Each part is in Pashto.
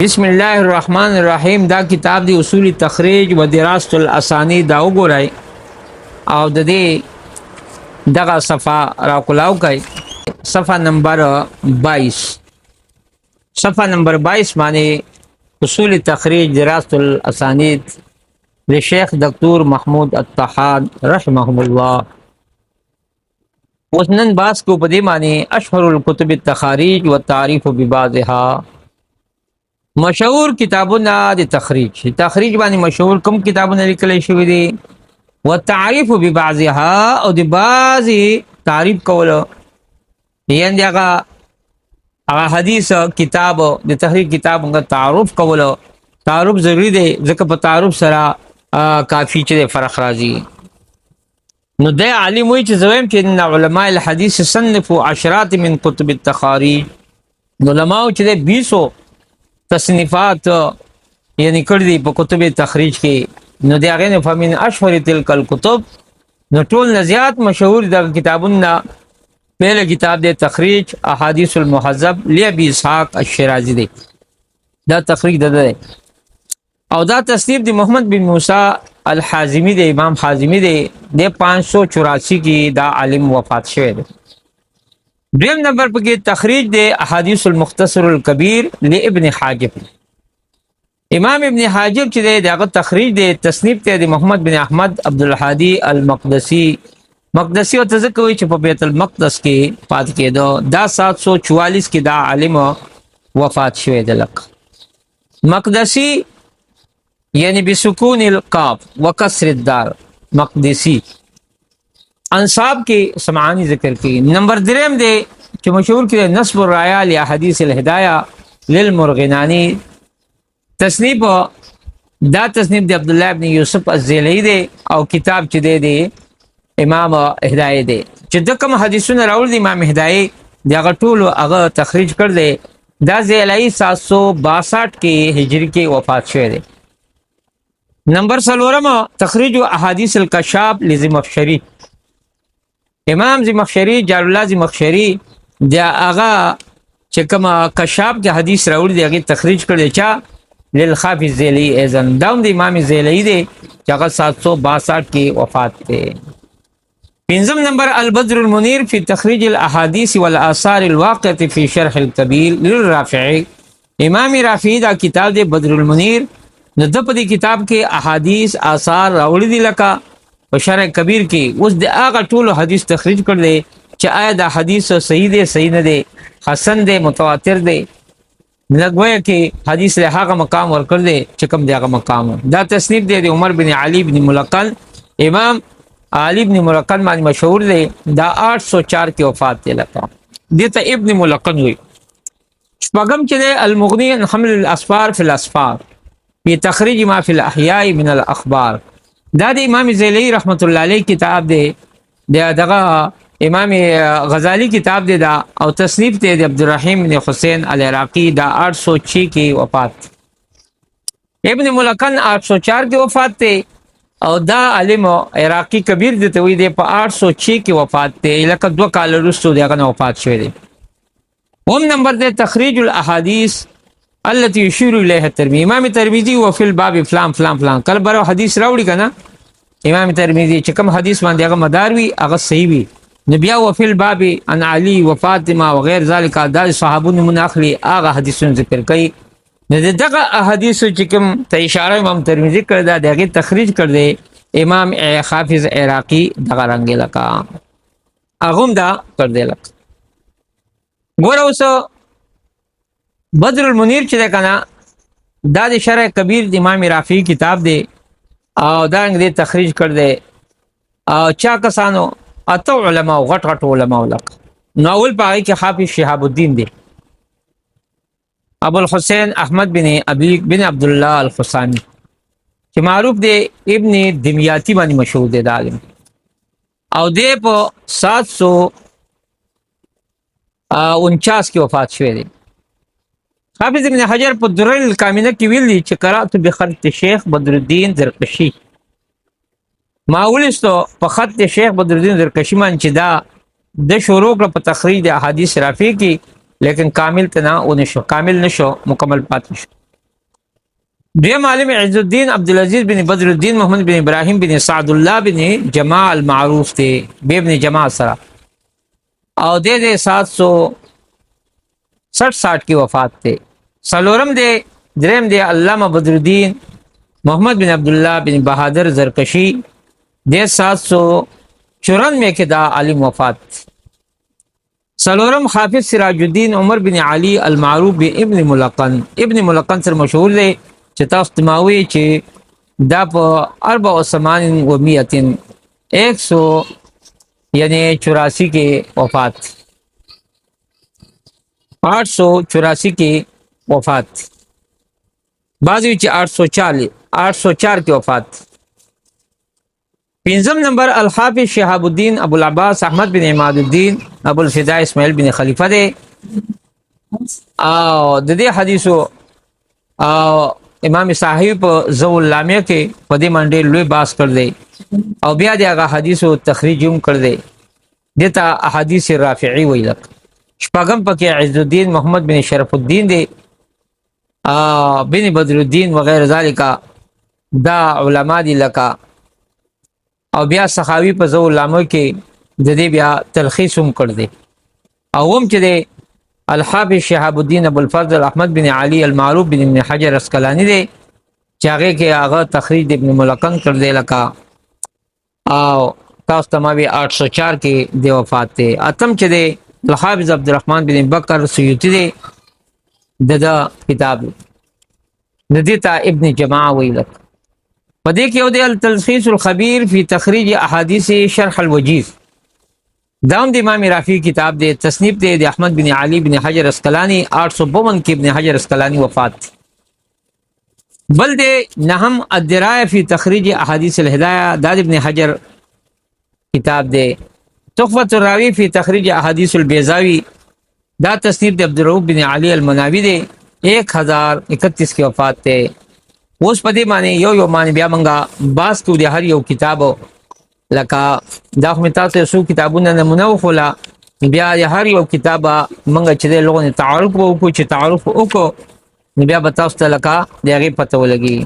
बिस्मिल्लाहिर्रहमानिर्रहीम دا کتاب دی اصول تخریج و دراسة الاسانید دا وګورئ او د دې دغه صفحه راکولاو کوي صفحه نمبر 22 باندې اصول تخریج دراسة الاسانید لشیخ دکتور محمود الطحان رحمه الله وسنن باس کو پدې معنی اشهر الكتب التخاريج والتعريف ببعضها مشهور کتابونه د تخریج باندې مشهور کوم کتابونه لیکل شوی دي والتعريف ببعضها او د بعضی تعریف کول یعنی هغه حدیث کتاب د تخریج کتابونو تعارف کول تعارف ضروری دی ځکه په تعارف سره کافی چې فرق راځي نو د عالم وی چې زویم چې علماء الحديث صنفوا عشرات من كتب التخاريج علماء چې 20 تصنیفات یعنی کړی دي په کتب تخریج کې نو د هغه نه فهمین اشهر تلک الکتب نو ټول نزيات مشهور د کتابونو پہله کتاب د تخریج احادیث المحذب لابي اسحاق الشرازی دی دا تخریج ده او دا تصنیف د محمد بن موسی الحازمی دی امام حازمی دی د 584 کې دا عالم وفات شوی دی دویم نمبر پر کې تخریج دے احادیث المختصر الکبیر لابن حاجب امام ابن حاجب چې دغه تخریج دے تصنیف ته د محمد بن احمد عبدالهادی المقدسی او تذکوي چې په بیت المقدس کې پات کېدو دا 744 کې دا عالم وفات شوی دی لک مقدسی یعنی بسکون القاف وکسر الدال مقدسی انصاب کے سمعانی ذکر کی نمبر دریم دے جو مشہور کی نصب الرایہ یا حدیث الہدایہ للمرغنانی تصنیف دا تصنیف دے عبداللہ ابن یوسف الزیلی دے او کتاب چی دے امام ہدایہ دے چی دکم حدیثون راول دے امام ہدایہ دے اگر طول اگر تخریج کر دے دا زیلائی 762 کے ہجری کے وفات شوئے دے نمبر سلورم تخریج احادیث الکشاف لزمخشری امام زمخشری جلال الله زمخشری دا اغا چې کوم کشاف د حدیث راوړي دی هغه تخریج کړی چا للخافی زیلی اذن داوم د امام زیلی دی چې هغه 762 کې وفات دی پنځم نمبر البدر المنیر فی تخریج الاحادیث والآثار الواقعه فی شرح الکبیر للرافعی امام رافعی دا کتاب دی بدر المنیر نو د په دې کتاب کې احادیث آثار راوړي دي لکه په شرح کبیر کې اوس د هغه ټول حدیث تخریج کړل دي چې آیا دا حدیث صحیح دی صحیح نه دی حسن دی متواتر دی لګوي کې حدیث له هغه مقام ورکړل دي چې کوم دی هغه مقام دا تصنیف دی د عمر بن علی بن ملقن امام علی بن ملقن باندې مشهور دی دا 804 کې وفات دی لکه دته ابن ملقن وي شپږم چې المغنی عن حمل الاسفار فی الاسفار فی تخریج ما فی الاحیاء من الاخبار دا د امام زیلی رحمت الله علیه کتاب دی دغه امام غزالی کتاب دی دا او تصنیف دی د عبدالرحیم بن حسین العراقی دا 806 کې وفات ابن ملقن 804 کې وفات دی او دا علم عراقی کبیر دی ته وی دی په 806 کې وفات دی لکه 2 کال وروسته دغه وفات شوی دی هم نمبر دی تخریج الاحادیث التي يشير اليها الترمذي امام ترمذی وفي الباب فلان فلان فلان کله برو حدیث راوړي کنه امام ترمذی چې کوم حدیث باندې هغه مدار وي هغه صحیح وي نبي وفي الباب عن علي وفاطمه وغير ذلك دا صحابون من اخلي هغه حدیثونه ذکر کوي دغه حدیث چې کوم ته اشاره امام ترمذی کړی دا دغه تخریج کړ دی امام حافظ عراقی دغه رنگ لکا اغم دا کړ دی لک ګور اوس بدر المنیر چې ده کنه دا د شرح کبیر د امام رافعی کتاب دی او دا رنګ دی تخریج کړ دی او چا کسانو اتو علماء غټ علماء لک نو اول پای کې حافظ شهاب الدین دی ابو الحسین احمد بن ابي بن عبد الله الخصانی چې معروف دی ابن دمیاتی باندې مشهور دی عالم او دی په 749 کې وفات شوی دی حافظ ابن حجر په درر الکامنه کې ویلي چې قرات بخط شیخ بدر الدین زرقشی ما ولستو په خط شیخ بدر الدین زرقشی باندې چې دا د شروع په تخریج احادیث رافعی کې لیکن کامل تنا او نشو کامل نشو مکمل پات شو دویم عالم عز الدین عبدالعزیز بن بدر الدین محمد بن ابراهیم بن سعد الله بن جماع المعروف تے ابن جماع سرا او دے 760 کی وفات تے سلورم دے درم دے علامہ بدر الدین محمد بن عبداللہ بن بہادر زرکشی دے 794 کے دا عالم وفات. سلورم حافظ سراج الدین عمر بن علی المعروف بن ابن ملقن سر مشهور دے چې تاسو تماوي چې دا په 84 یعنی 84 کې وفات 884 کې وفات بعضی چې 804 کې وفات. پنځم نمبر الحافظ شهاب الدین ابو العباس احمد بن عماد الدین ابو الفدا اسماعیل بن خلیفہ دے او د دې حدیثو امام صاحب په ذو اللامه کې په دې منډې لوی باس کړ دی او بیا د هغه حدیثو تخریج هم کړ دی دته احادیث رافعی ویل. شپږم پکې عز الدین محمد بن شرف الدین دی بن بدر الدین وغیر ذالک دا علما دي لکه او بیا سخاوی په ذو اللامه کې د دې بیا تلخیص هم کړ دی او هم چې دی الحافظ شهاب الدین ابو الفضل احمد بن علی المعروف بن ابن حجر اسقلانی دے چاغه کې هغه تخریج ابن ملقن کړ دی لکه او تاسو تمامي 804 کې دی وفات ته. اتم چې دی الحافظ عبدالرحمن بن بکر سیوطی دی دغه کتاب ندیتا ابن جماع ویلک پدې کې یو دی التلخیص الخبیر فی تخریج احادیث شرح الوجیز دام د امام رافعی کتاب دے تصنیف دے احمد بن علی بن حجر اسقلانی 852 کې ابن حجر اسقلانی وفات. بل دے نحم الدرایہ فی تخریج احادیث الہدایہ داد ابن حجر کتاب دے. تحفۃ الراوی فی تخریج احادیث البیضاوی دا تصنیف دے عبدالرؤف بن علی المناوی دے 1031 کی وفات تے. اوس پدې معنی یو معنی بیا منګه باس کو دے هر یو کتابو لکه دا خو تاسو سو کتابونه نمونه وخلا بیا هر یو کتابه منګه چې د لغونی تعارف وکړو چې تعارف وکړو بیا به تاسو ته لکه دغه پته ولګي.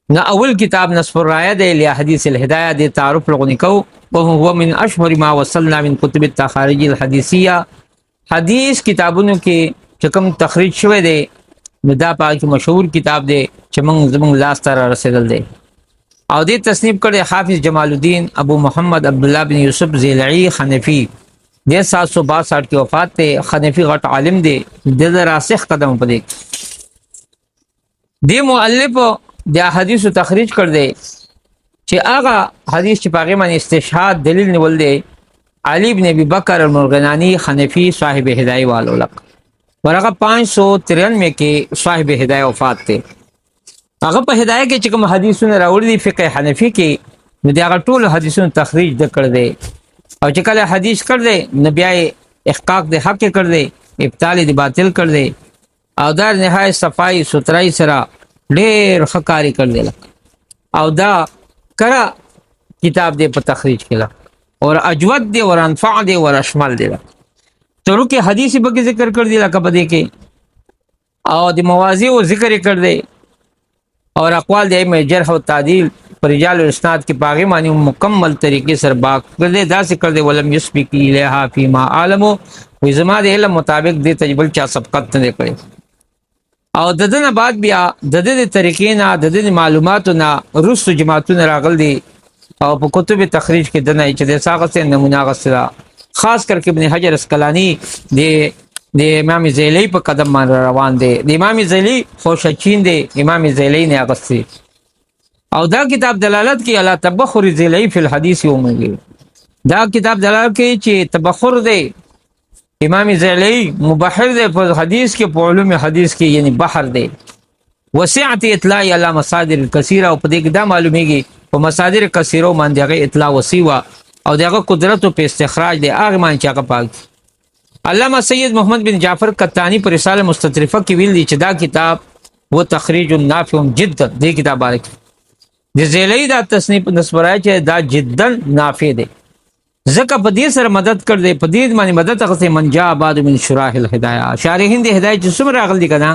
نو اول کتاب نصف الرايه د احاديث الهدايه د تعارف لغونی کو او هو من اشهر ما وصلنا من كتب التخارج الحديثيه حدیث کتابونو کې چې کوم تخریج شوی دی نو دا پاک مشهور کتاب دی چې موږ زموږ لاس ته رسیدل دی او دې تصنیف کړي حافظ جمال الدین ابو محمد عبداللہ بن یوسف زیلعی حنفی دې 762 کې وفات ته. حنفی غټ عالم دی د راسخ قدم پدې دی مؤلف د حدیث تخریج کړ دی چې هغه حدیث چې پاغه باندې استشهاد دلیل نیول دی علی بن ابي بکر المرغنانی حنفی صاحب هدایت والو لک ورغه 593 کې صاحب هدایت وفات ته. هغه په هدايه کې چې کوم حدیثونه راوړي دي فقه حنفي کې نو دا ټول حدیثونو تخریج د کړ دی او چې کله حدیث کړ دی نبی احقاق د حق کړ دی ابطال د باطل کړ دی او دا نهایت صفائی سترای سره ډېر خکاری کړ دی او دا کرا کتاب دې په تخریج کې اور اجود دی اور انفع دی اور اشمل دی ترو کې حدیث به ذکر کړ دی لکه بده کې او د موازی او ذکر کړ دی اور اقوال دے میں جرح و تعدیل پر رجال و اسناد کی پاغی معنی مکمل طریقے سر باق کر دے دا سے کر دے ولم یسبق الیہا فیما عالمو وی زما دے علم مطابق دے تجبل چا سبقت نے کرے او ددن بعد بیا ددن طریقے نا ددن معلوماتو نا رس جماعتو نا راغل دی او په کتب تخریج کې دنه چې د ساغه سے نمونه غسرا خاص کر کے ابن حجر اسقلانی دی د امام زیلی په قدم باندې روان دی. د امام زیلی خوشچین دی امام زیلی نه اغستی او دا کتاب دلالت کوي علی تبخر زیلی فی الحدیث یومږي. دا کتاب دلالت کوي چې تبخر دی امام زیلی مبحر دی په حدیث کې په علوم حدیث کې یعنی بحر دی. وسعت اطلاع علی مصادر کثیره او په دې کې دا معلومیږي په مصادر کثیره باندې هغه اطلاع وسیوا او دغه قدرت په استخراج دی هغه مان چې هغه پاک. علامہ سید محمد بن جعفر قطانی پر رسالہ مستطرفہ کی ویل دی چې دا کتاب و تخریج نافع جدا دې کتاب بارک د زیلی دا تصنیف نسبرای چې دا جدا نافع دی زکه په دې سره مدد کړ دې په دې باندې مدد هغه من جاء بعد من شراح الهدايه شارحین د هدایت چې څومره راغلي کنا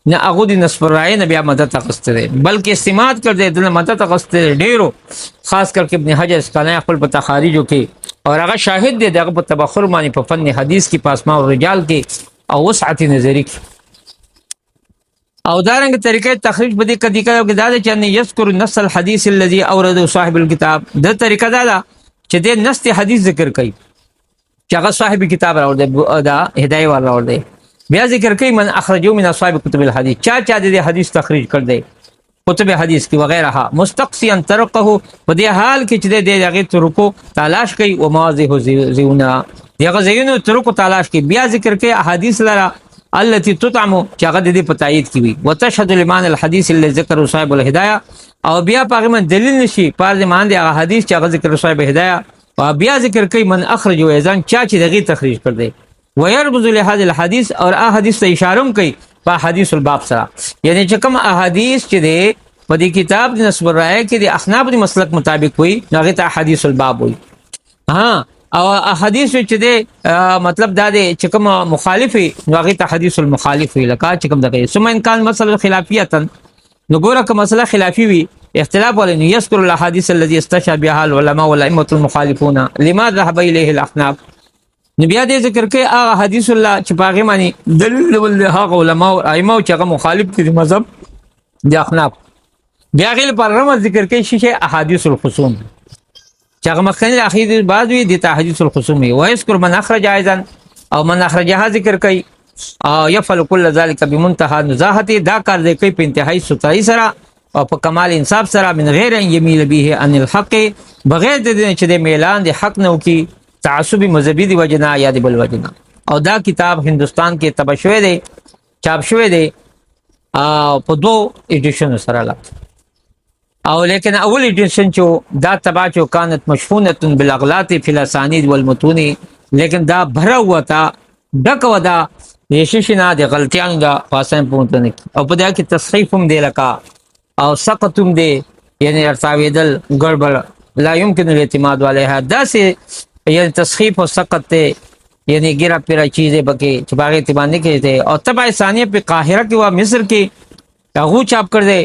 نه هغه د نسب الرای نه بیا مدد اخیستی دی بلکې استماد کړ دی دله مدد اخیستی دی ډیرو خاص کر کې ابن حجر اسقلانی خپل په تخاریجو کې اور هغه شاهد دی دغه په تبخر باندې په فن حدیث کې په اسماء الرجال کې او وسعت نظری کې او دارنګ طریقې تخریج په دې کدي کې دا چې ان یذکر نص الحديث الذي اورده صاحب الكتاب د طریقه دا چې د نص حدیث ذکر کوي چې هغه صاحب کتاب راوړي دا هدايه ور راوړي بیا ذکر کوي من اخرجوا من اصحاب کتب الحديث چا د حدیث تخریج کړ دی کتب حدیث کی وغیرہ مستقصیا طرقه په دې حال کې چې د هغه طرقو تلاش کوي او مواضح زیونه دغه زیونه طرقو تلاش کوي بیا ذکر کوي احادیث لرا التي تطعم چې هغه د دې په تایید کوي وتشهد لمن الحديث اللي ذكر صاحب الهدايه او بیا په من دلیل نشي په مان د حدیث چې هغه ذکر صاحب هدايه او بیا ذکر کوي من اخرجوا اذن چا چې دغه تخریج کړ دی ويرمز لهذا الحديث اور احادیث ته اشاره کوي په حدیث الباب سره یعنی چې کوم احادیث چې دی په دې کتاب د نسب الرای کې د احناف د مسلک مطابق وي هغه ته حدیث الباب وي ها او احادیث چې دی مطلب دا دی چې کوم مخالفي هغه ته حدیث المخالف وي لکه چې کوم دغه ثم ان كان مسله خلافیه نو ګوره کوم مسله خلافي وي اختلاف ولن يذكر الاحاديث الذي استشهد بها العلماء والائمه المخالفون لما ذهب اليه الاحناف نبي دې ذکر کوي هغه حدیث الله چې باغی معنی دلیل ول هغه علماء او ائمه چې هغه مخالف دي مذهب د احناف بیا غل پر رمز ذکر کوي شیشه احادیث الخصوم چې هغه مخکنی احادیث بعد وی د احادیث الخصوم وي ويذكر من اخرج ايضا او من اخرجها ذکر کوي او يفعل كل ذلك بمنتهى نزاهه دا کار دی کوي په انتهایی ستای سره او په کمال انصاف سره من غیر ان يميل به عن الحق بغیر د چې د میلان د حق نو کی تعصب مذهبي دی وجنا یا دی بل وجنا او دا کتاب هندستان کې تبع شوی دی چاپ شوی دی او په دوه ایډیشن سره لا او لیکن اول ایډیشن چې دا تبع چې كانت مشفونه بالاغلاط فی الاسانید والمتون لیکن دا بھرا ہوا تھا ډک ودا یششنا د غلطیان دا پاسن پونتنه او په دا کې تصحیف هم دی لکا او سقطم دی یعنی ارتاویدل گڑبڑ لا يمكن الاعتماد علیها دا سے یعنی تصحیف او سقط ته یعنی ګیرا پیرا چیزیں بکې چې باغ اعتماد نه کېته او تبع ثانیه په قاهره کې و مصر کې هغه چاپ کړ دے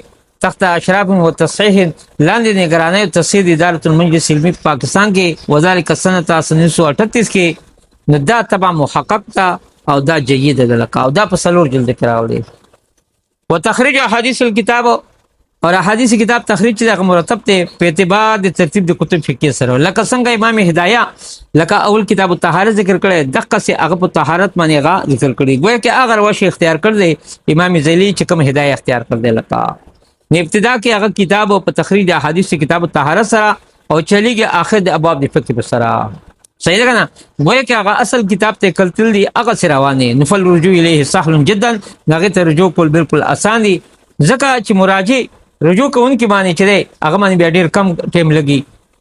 تخت اشراف و تصحیح لاندې نگرانی تصحیح اداره المجلس علمی پاکستان کې وذالک سنه 1938 کې نو دا تبع محقق تا او دا جيد ده لکه او دا په سلور جلد کې راوړي وتخريج احاديث الكتاب اور احادیث کتاب تخریج چې هغه مرتب ته په اعتبار د ترتیب د کتب فقهی سره لکه څنګه امام هدايه لکه اول کتاب الطهارت ذکر کړي دغه سي هغه په طهارت باندې هغه ذکر کړي ګویا کې هغه وشي اختیار کړ دی امام ذیلی چې کوم هدايه اختیار کړ دی لکه ابتدا کې هغه کتاب په تخریج احادیث کتاب الطهارت سره او چلیږي اخر د ابواب د فقه سره صحیح ده کنه ګویا کې هغه اصل کتاب ته کلتل دی هغه سره روانه نفل رجوع الیه سهل جدا هغه ته رجوع کول بالکل آسان دي ځکه چې مراجع رجوع کوونکی باندې چې هغه باندې بیا ډیر کم ټیم لګي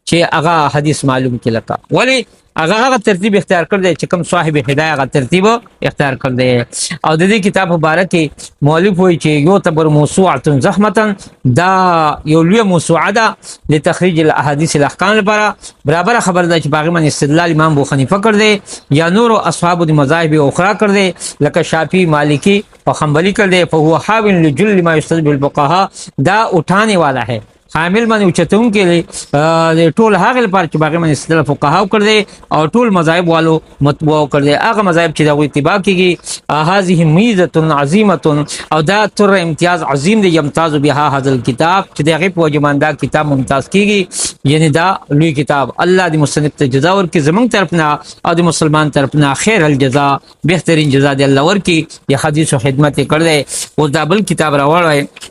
چې هغه حدیث معلوم کې لکه ولی هغه ترتیب اختیار کړ دی چې کوم صاحب هدايه هغه ترتیب اختیار کړ دی او د دې کتاب مبارک کې مؤلف وایي چې یو تبر موسوعه زحمتا دا یو لوی موسوعه ده لتخریج الاحاديث الاحکام لپاره برابر خبر ده چې باغی من استدلال امام ابو حنیفه کړ دی یا نور اصحاب د مذاهب اخرى کړ دی لکه شافعی مالکی او حنبلی کړ دی فهو حاول لجل ما يستدل بالفقهاء دا اٹھانے والا ہے حامل باندې اوچتون کې ټول هغه لپاره چې باغی من استدلال فقهاو کړ دی او ټول مذاهب والو متبوع کړ دی هغه مذاهب چې دا اتباع کیږي هذه میزه عظیمه او دا تر امتیاز عظیم دی یمتاز بها هذا الكتاب چې دغه په وجماندا کتاب ممتاز کیږي یعنی دا لوی کتاب الله دې مصنف ته جزا ورکړي زمونږ طرفنا او د مسلمان طرفنا خیر الجزاء بهترین جزا دی الله ورکړي یا حدیث او خدمت کړ دی او دا بل کتاب راوړی